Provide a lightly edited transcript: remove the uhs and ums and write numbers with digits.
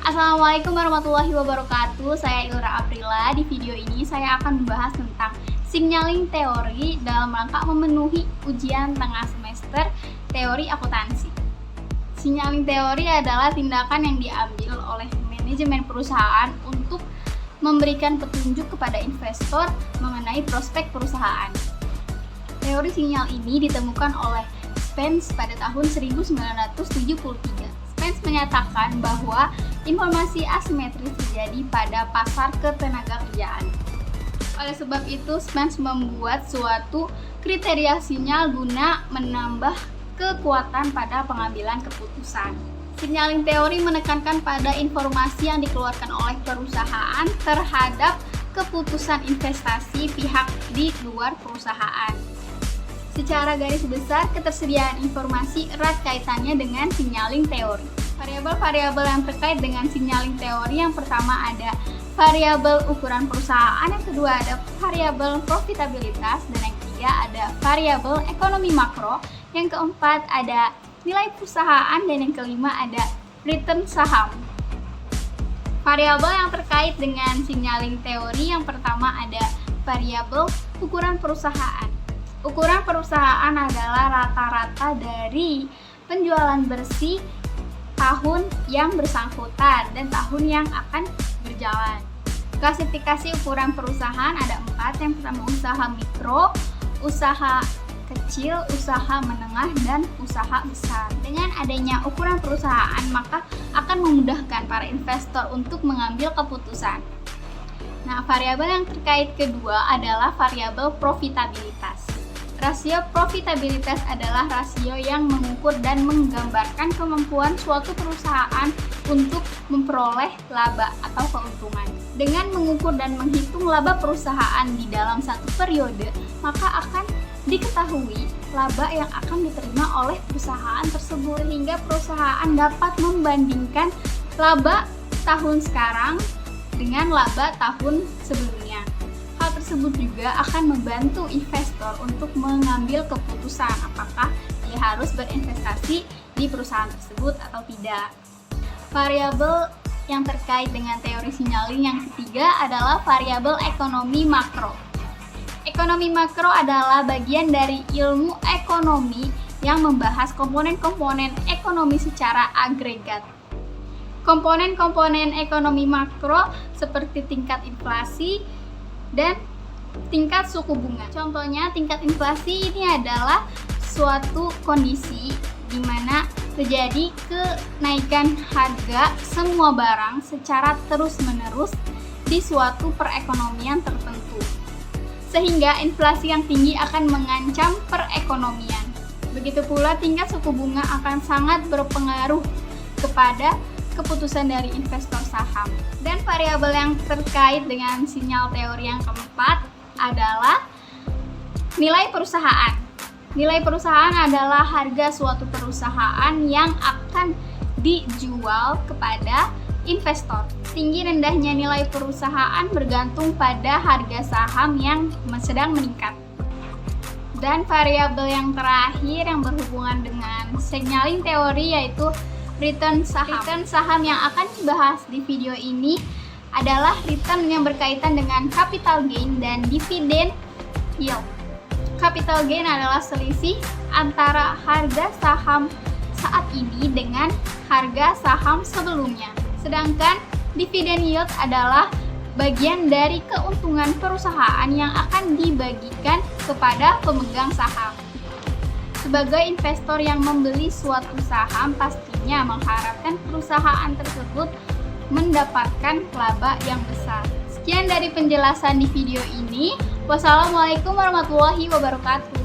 Assalamualaikum warahmatullahi wabarakatuh. Saya Ilra Aprila. Di video ini saya akan membahas tentang signaling teori dalam rangka memenuhi ujian tengah semester teori akuntansi. Signaling teori adalah tindakan yang diambil oleh manajemen perusahaan untuk memberikan petunjuk kepada investor mengenai prospek perusahaan. Teori sinyal ini ditemukan oleh Spence pada tahun 1973. Spence menyatakan bahwa informasi asimetris terjadi pada pasar ketenagakerjaan. Oleh sebab itu, Spence membuat suatu kriteria sinyal guna menambah kekuatan pada pengambilan keputusan. Signaling teori menekankan pada informasi yang dikeluarkan oleh perusahaan terhadap keputusan investasi pihak di luar perusahaan. Secara garis besar, ketersediaan informasi erat kaitannya dengan signaling teori. Variabel-variabel yang terkait dengan signaling teori yang pertama ada variabel ukuran perusahaan, yang kedua ada variabel profitabilitas, dan yang ketiga ada variabel ekonomi makro, yang keempat ada nilai perusahaan, dan yang kelima ada return saham. Variabel yang terkait dengan signaling teori yang pertama ada variabel ukuran perusahaan. Ukuran perusahaan adalah rata-rata dari penjualan bersih tahun yang bersangkutan dan tahun yang akan berjalan. Klasifikasi ukuran perusahaan ada 4. Yang pertama usaha mikro, usaha kecil, usaha menengah, dan usaha besar. Dengan adanya ukuran perusahaan, maka akan memudahkan para investor untuk mengambil keputusan. Nah, variabel yang terkait kedua adalah variabel profitabilitas. Rasio profitabilitas adalah rasio yang mengukur dan menggambarkan kemampuan suatu perusahaan untuk memperoleh laba atau keuntungan. Dengan mengukur dan menghitung laba perusahaan di dalam satu periode, maka akan diketahui laba yang akan diterima oleh perusahaan tersebut, sehingga perusahaan dapat membandingkan laba tahun sekarang dengan laba tahun sebelumnya. Hal tersebut juga akan membantu investor untuk mengambil keputusan apakah dia harus berinvestasi di perusahaan tersebut atau tidak. Variabel yang terkait dengan teori signaling yang ketiga adalah variabel ekonomi makro. Ekonomi makro adalah bagian dari ilmu ekonomi yang membahas komponen-komponen ekonomi secara agregat. Komponen-komponen ekonomi makro seperti tingkat inflasi dan tingkat suku bunga. Contohnya, tingkat inflasi ini adalah suatu kondisi di mana terjadi kenaikan harga semua barang secara terus-menerus di suatu perekonomian tertentu. Sehingga inflasi yang tinggi akan mengancam perekonomian. Begitu pula tingkat suku bunga akan sangat berpengaruh kepada keputusan dari investor saham. Dan variabel yang terkait dengan sinyal teori yang keempat adalah nilai perusahaan. Nilai perusahaan adalah harga suatu perusahaan yang akan dijual kepada investor. Tinggi rendahnya nilai perusahaan bergantung pada harga saham yang sedang meningkat. Dan variabel yang terakhir yang berhubungan dengan signaling teori yaitu return saham. Return saham yang akan dibahas di video ini adalah return yang berkaitan dengan capital gain dan dividend yield. Capital gain adalah selisih antara harga saham saat ini dengan harga saham sebelumnya. Sedangkan dividend yield adalah bagian dari keuntungan perusahaan yang akan dibagikan kepada pemegang saham. Sebagai investor yang membeli suatu saham, pastinya mengharapkan perusahaan tersebut mendapatkan laba yang besar. Sekian dari penjelasan di video ini. Wassalamualaikum warahmatullahi wabarakatuh.